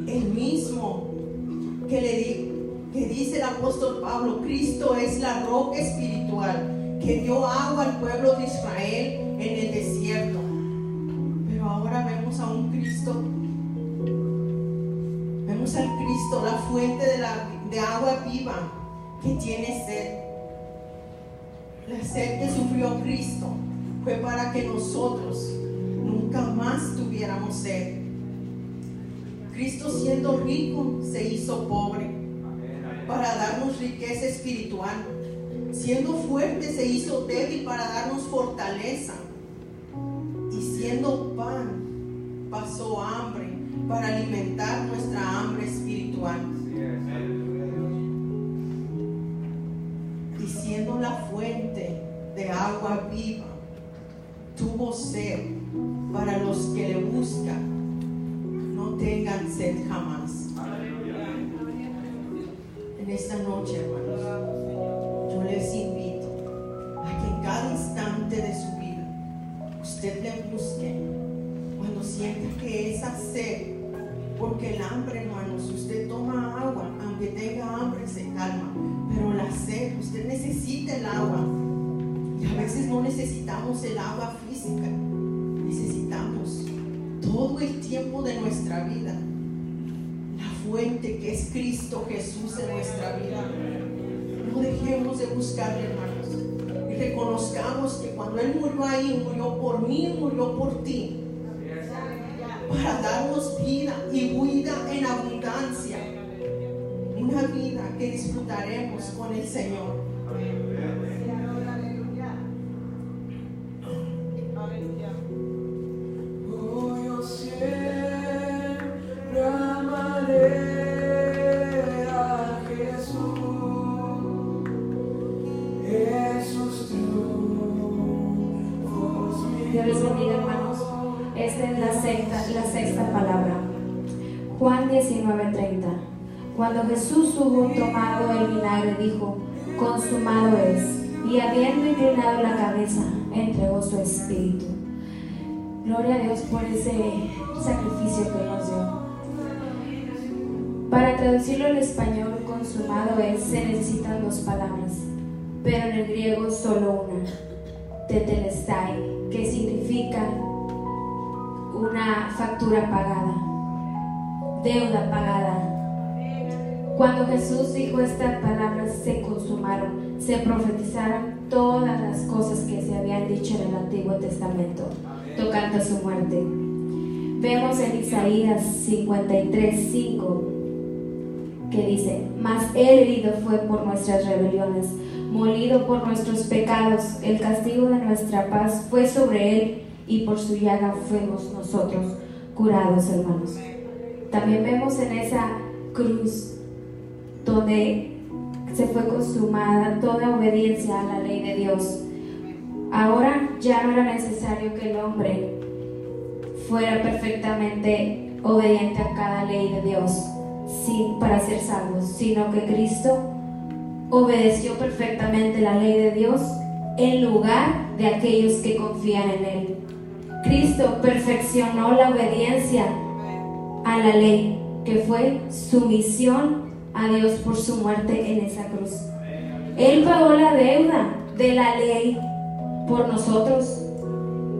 El mismo que dice el apóstol Pablo: Cristo es la roca espiritual que dio agua al pueblo de Israel en el desierto. Pero ahora vemos a un Cristo, vemos al Cristo, la fuente de agua viva, que tiene sed. La sed que sufrió Cristo fue para que nosotros nunca más tuviéramos sed. Cristo, siendo rico, se hizo pobre para darnos riqueza espiritual. Siendo fuerte, se hizo débil para darnos fortaleza. Y siendo pan, pasó hambre para alimentar nuestra hambre espiritual. Y siendo la fuente de agua viva, tuvo sed para los que le buscan no tengan sed jamás. En esta noche, hermanos, yo les invito a que en cada instante de su vida usted le busque cuando sienta que esa sed, porque el hambre, hermanos, usted toma agua, aunque tenga hambre se calma, pero la sed, usted necesita el agua. Y a veces no necesitamos el agua física, necesitamos todo el tiempo de nuestra vida la fuente que es Cristo Jesús en nuestra vida. No dejemos de buscarle, hermanos, y reconozcamos que cuando Él murió ahí, murió por mí, murió por ti, para darnos vida y vida en abundancia, una vida que disfrutaremos con el Señor. Dios les bendiga, hermanos. Esta es la sexta palabra. Juan 19:30. Cuando Jesús hubo tomado el vinagre, dijo: consumado es. Y habiendo inclinado la cabeza, entregó su espíritu. Gloria a Dios por ese sacrificio que nos dio. Para traducirlo al español, consumado es, se necesitan dos palabras, pero en el griego solo una: tetelestai, que significa una factura pagada, deuda pagada. Cuando Jesús dijo estas palabras, se consumaron, se profetizaron todas las cosas que se habían dicho en el Antiguo Testamento tocante a su muerte. Vemos en Isaías 53:5 que dice: mas Él herido fue por nuestras rebeliones, molido por nuestros pecados, el castigo de nuestra paz fue sobre Él, y por su llaga fuimos nosotros curados, hermanos. También vemos en esa cruz donde se fue consumada toda obediencia a la ley de Dios. Ahora ya no era necesario que el hombre fuera perfectamente obediente a cada ley de Dios para ser salvos, sino que Cristo obedeció perfectamente la ley de Dios en lugar de aquellos que confían en Él. Cristo perfeccionó la obediencia a la ley, que fue sumisión a Dios por su muerte en esa cruz. Él pagó la deuda de la ley por nosotros.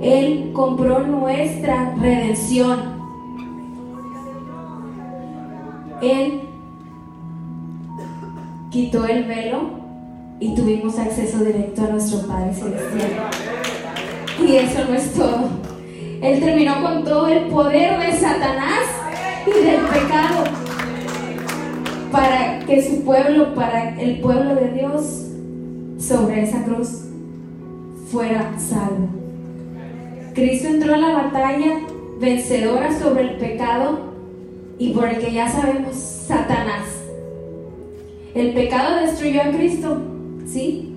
Él compró nuestra redención. Él quitó el velo y tuvimos acceso directo a nuestro Padre Celestial. Y eso no es todo. Él terminó con todo el poder de Satanás y del pecado para que su pueblo, para el pueblo de Dios sobre esa cruz fuera salvo. Cristo entró a la batalla vencedora sobre el pecado y por el que ya sabemos, Satanás. El pecado destruyó a Cristo, ¿sí?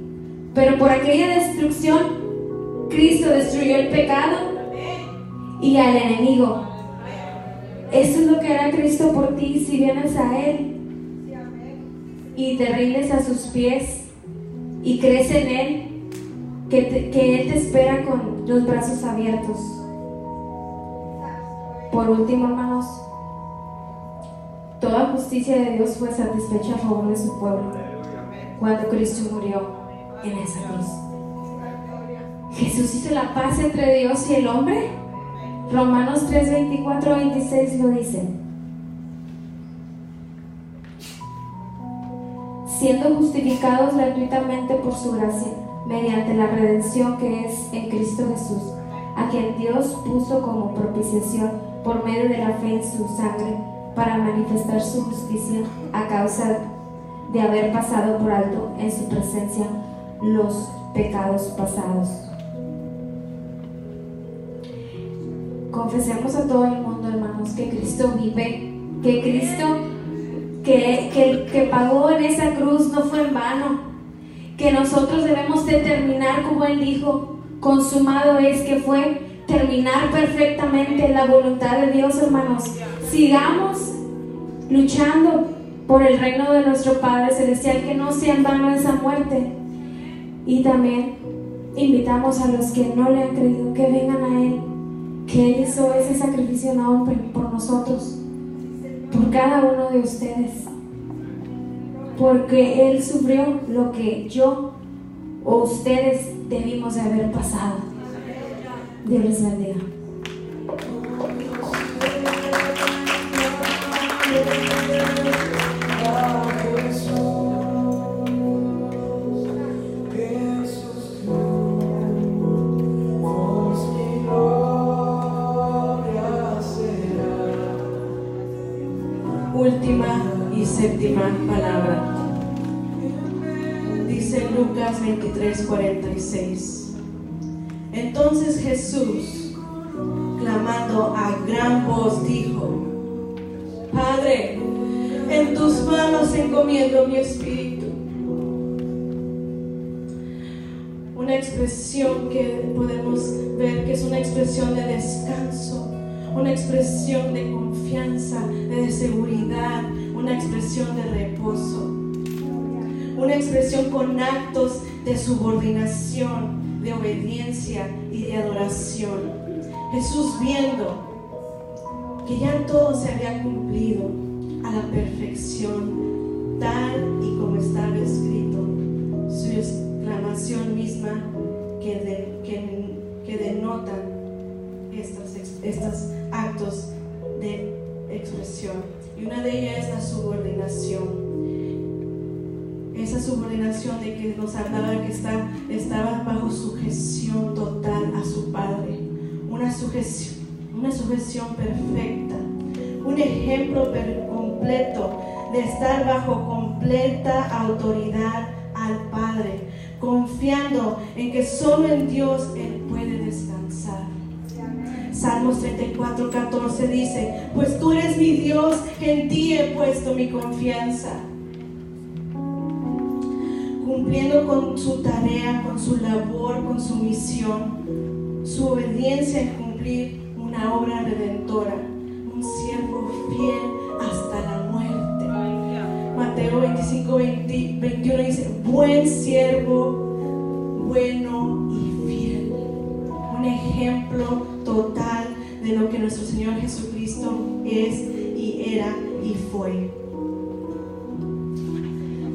Pero por aquella destrucción, Cristo destruyó el pecado y al enemigo. Eso es lo que hará Cristo por ti si vienes a Él y te rindes a sus pies y crees en Él, que Él te espera con los brazos abiertos. Por último, hermanos, toda justicia de Dios fue satisfecha a favor de su pueblo cuando Cristo murió en esa cruz. Jesús hizo la paz entre Dios y el hombre. Romanos 3, 24, 26 lo dice: siendo justificados gratuitamente por su gracia, mediante la redención que es en Cristo Jesús, a quien Dios puso como propiciación por medio de la fe en su sangre, para manifestar su justicia a causa de haber pasado por alto en su presencia los pecados pasados. Confesemos a todo el mundo, hermanos, que Cristo vive, que Cristo que pagó en esa cruz no fue en vano, que nosotros debemos determinar, como Él dijo, consumado es, que fue terminar perfectamente la voluntad de Dios, hermanos. Sigamos luchando por el reino de nuestro Padre Celestial, que no sea en vano esa muerte. Y también invitamos a los que no le han creído que vengan a Él, que Él hizo ese sacrificio en hombre por nosotros, por cada uno de ustedes, porque Él sufrió lo que yo o ustedes debimos de haber pasado. Dios les bendiga. Última y séptima palabra. Dice Lucas 23:46. Entonces Jesús, clamando a gran voz, dijo: Padre, en tus manos encomiendo mi espíritu. Una expresión que podemos ver que es una expresión de descanso, una expresión de confianza, de seguridad, una expresión de reposo, una expresión con actos de subordinación, de obediencia y de adoración. Jesús, viendo que ya todo se había cumplido a la perfección, tal y como estaba escrito, su exclamación misma que denotan estos actos de expresión, y una de ellas es la subordinación. Esa subordinación de que nos hablaba que estaba bajo sujeción total a su Padre, una sujeción perfecta, un ejemplo completo de estar bajo completa autoridad al Padre, confiando en que solo en Dios Él puede descansar. Salmos 34:14 dice: pues tú eres mi Dios, en ti he puesto mi confianza. Cumpliendo con su tarea, con su labor, con su misión, su obediencia en cumplir una obra redentora, un siervo fiel hasta la muerte. Mateo 25:21 dice: buen siervo, bueno y fiel. Un ejemplo total de lo que nuestro Señor Jesucristo es y era y fue.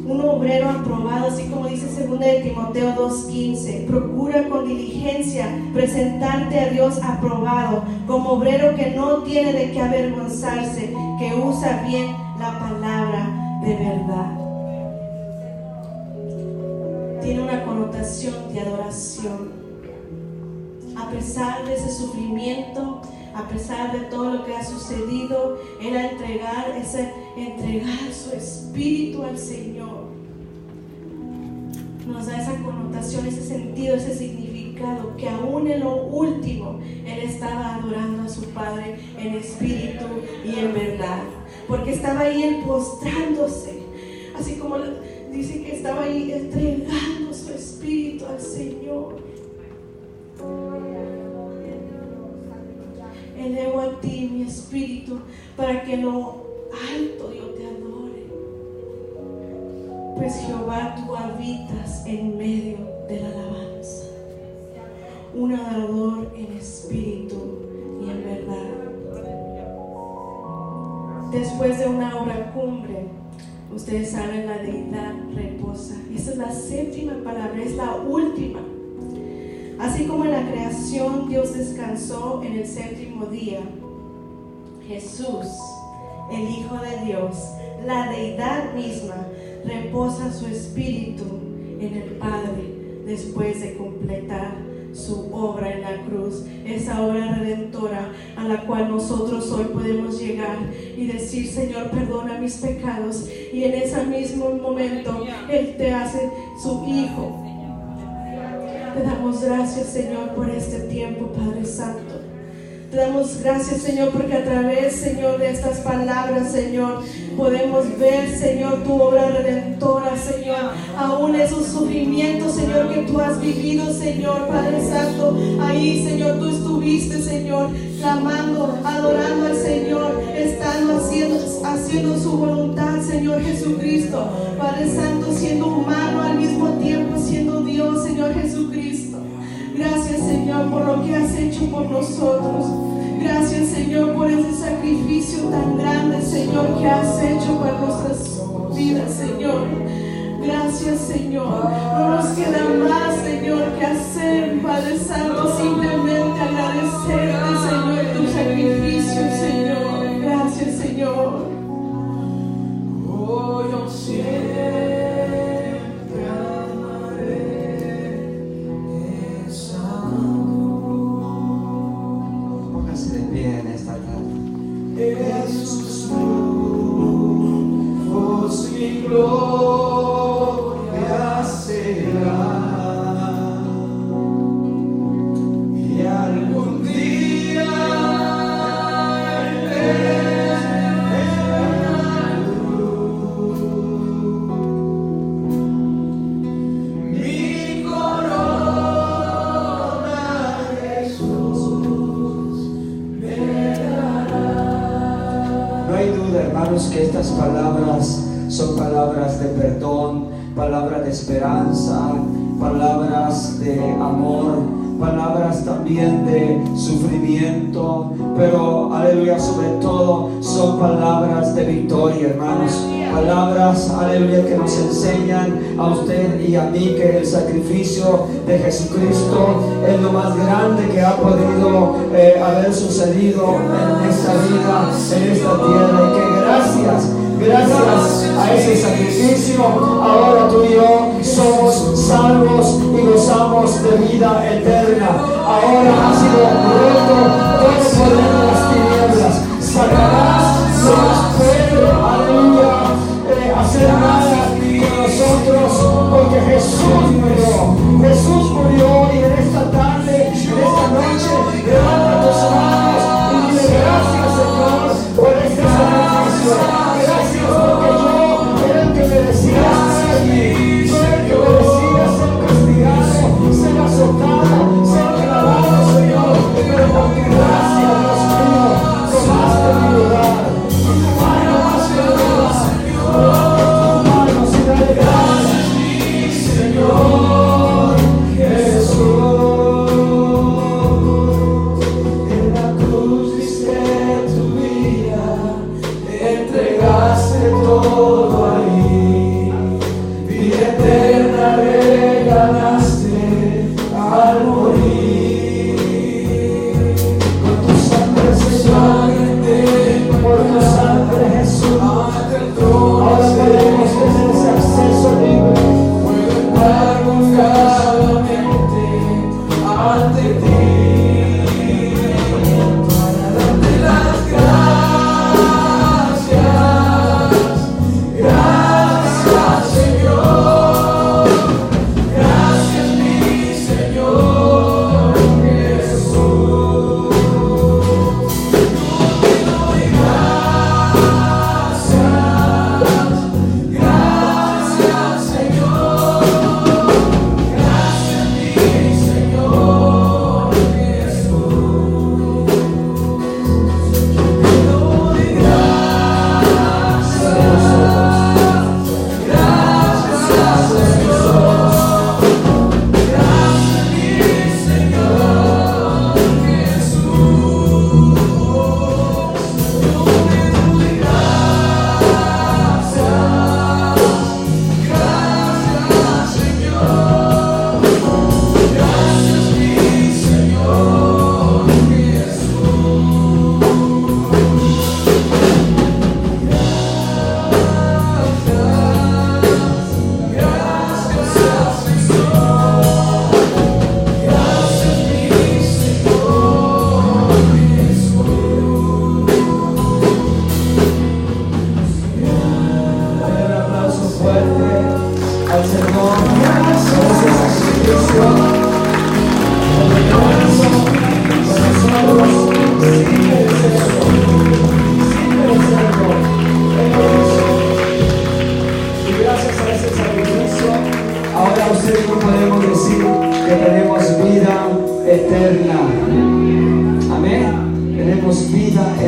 Un obrero aprobado, así como dice 2 de Timoteo 2:15, procura con diligencia presentarte a Dios aprobado, como obrero que no tiene de qué avergonzarse, que usa bien la palabra de verdad. Tiene una connotación de adoración. A pesar de ese sufrimiento, a pesar de todo lo que ha sucedido, Él a entregar su espíritu al Señor, nos da esa connotación, ese sentido, ese significado, que aún en lo último Él estaba adorando a su Padre en espíritu y en verdad, porque estaba ahí Él postrándose, así como dice que estaba ahí entregando su espíritu al Señor. Elevo a ti mi espíritu para que en lo alto yo te adore, pues Jehová, tú habitas en medio de la alabanza. Un adorador en espíritu y en verdad. Después de una obra cumbre, ustedes saben, la deidad reposa. Esa es la séptima palabra, es la última. Así como en la creación Dios descansó en el séptimo día, Jesús, el Hijo de Dios, la deidad misma, reposa su espíritu en el Padre después de completar su obra en la cruz, esa obra redentora a la cual nosotros hoy podemos llegar y decir: Señor, perdona mis pecados, y en ese mismo momento Él te hace su Hijo. Te damos gracias, Señor, por este tiempo, Padre Santo. Te damos gracias, Señor, porque a través, Señor, de estas palabras, Señor, podemos ver, Señor, tu obra redentora, Señor. Aún esos sufrimientos, Señor, que tú has vivido, Señor, Padre Santo. Ahí, Señor, tú estuviste, Señor, clamando, adorando al Señor, estando haciendo su voluntad, Señor Jesucristo. Padre Santo, siendo humano al mismo tiempo, siendo Dios, Señor Jesucristo. Gracias, Señor, por lo que has hecho por nosotros. Gracias, Señor, por ese sacrificio tan grande, Señor, que has hecho para nuestras vidas, Señor. Gracias, Señor. No nos queda más, Señor, que hacer, Padre Santo, simplemente agradecerte, Señor, tu sacrificio, Señor. Gracias, Señor. Oh, yo siempre amaré esa cruz. Póngase de pie en esta tarde. Jesús, triunfos y gloria será, y algún día mi corona Jesús me dará. No hay duda, hermanos, que estas palabras son palabras de perdón, palabras de esperanza, palabras de amor, palabras también de sufrimiento, pero aleluya, sobre todo son palabras de victoria, hermanos. Palabras, aleluya, que nos enseñan a usted y a mí que el sacrificio de Jesucristo es lo más grande que ha podido haber sucedido en esta vida, en esta tierra, y que gracias a ese sacrificio, ahora tú y yo somos salvos y gozamos de vida eterna. Ahora ha sido roto todo poder de las tinieblas. Satanás se nos puede, aleluya,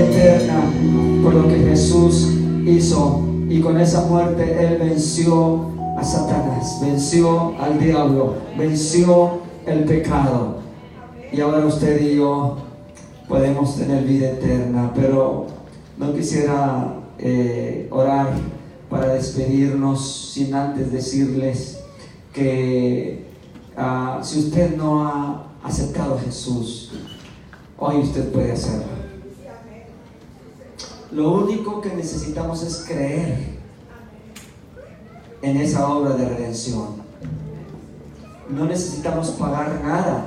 eterna por lo que Jesús hizo. Y con esa muerte Él venció a Satanás, venció al diablo, venció el pecado. Y ahora usted y yo podemos tener vida eterna. Pero no quisiera orar para despedirnos sin antes decirles que si usted no ha aceptado a Jesús, hoy usted puede hacerlo. Lo único que necesitamos es creer en esa obra de redención. No necesitamos pagar nada,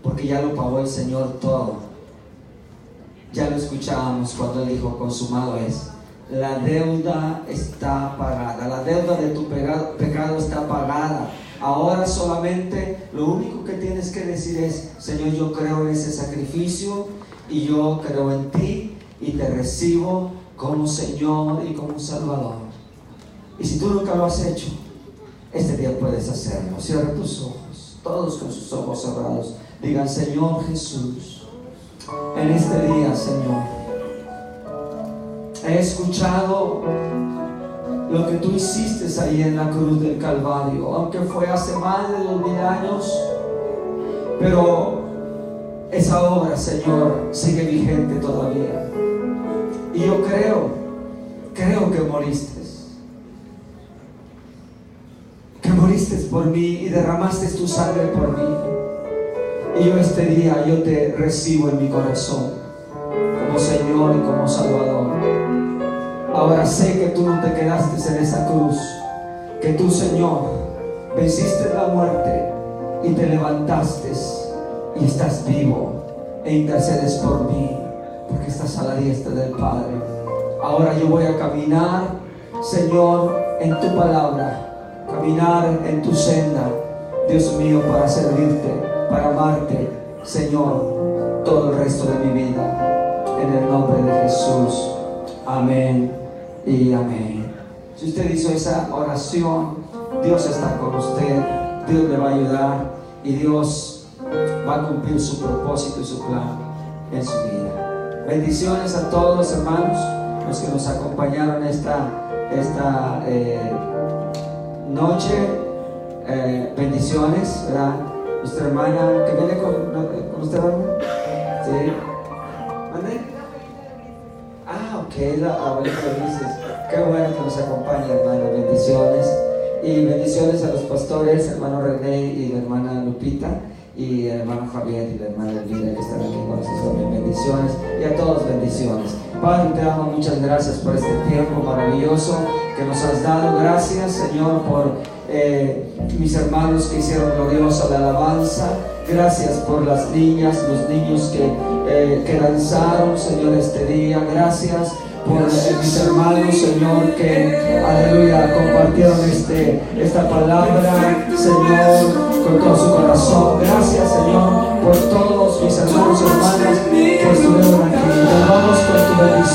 porque ya lo pagó el Señor todo. Ya lo escuchábamos cuando Él dijo: consumado es. La deuda está pagada, la deuda de tu pecado está pagada. Ahora solamente lo único que tienes que decir es: Señor, yo creo en ese sacrificio y yo creo en ti y te recibo como Señor y como Salvador. Y si tú nunca lo has hecho, este día puedes hacerlo. Cierra tus ojos, todos con sus ojos cerrados. Digan: Señor Jesús, en este día, Señor, he escuchado lo que tú hiciste ahí en la cruz del Calvario, aunque fue hace más de 2000 años, pero esa obra, Señor, sigue vigente todavía. Y yo creo que moriste por mí y derramaste tu sangre por mí. Y yo este día, yo te recibo en mi corazón como Señor y como Salvador. Ahora sé que tú no te quedaste en esa cruz, que tú, Señor, venciste la muerte y te levantaste y estás vivo e intercedes por mí, porque estás a la diestra del Padre. Ahora yo voy a caminar, Señor, en tu palabra, caminar en tu senda, Dios mío, para servirte, para amarte, Señor, todo el resto de mi vida. En el nombre de Jesús. Amén y amén. Si usted hizo esa oración, Dios está con usted, Dios le va a ayudar y Dios va a cumplir su propósito y su plan en su vida. Bendiciones a todos los hermanos, los que nos acompañaron esta noche. Bendiciones, ¿verdad? Nuestra hermana que viene con usted, hermano. ¿Sí? ¿Mande? Ok, la abuelita dices. Qué bueno que nos acompaña, hermana. Bendiciones. Y bendiciones a los pastores, hermano René y la hermana Lupita, y el hermano Javier y la hermana Elvira, que están aquí con nosotros también. Bendiciones. Y a todos bendiciones. Padre, te amo, muchas gracias por este tiempo maravilloso que nos has dado. Gracias, Señor, por mis hermanos que hicieron gloriosa la alabanza. Gracias por las niñas, los niños que danzaron, Señor, este día. Gracias por mis hermanos, Señor, que, aleluya, compartieron esta palabra, Señor, con todo su corazón. Gracias, Señor, por todos mis hermanos y hermanas que estuvieron aquí. Nos vamos con tu bendición.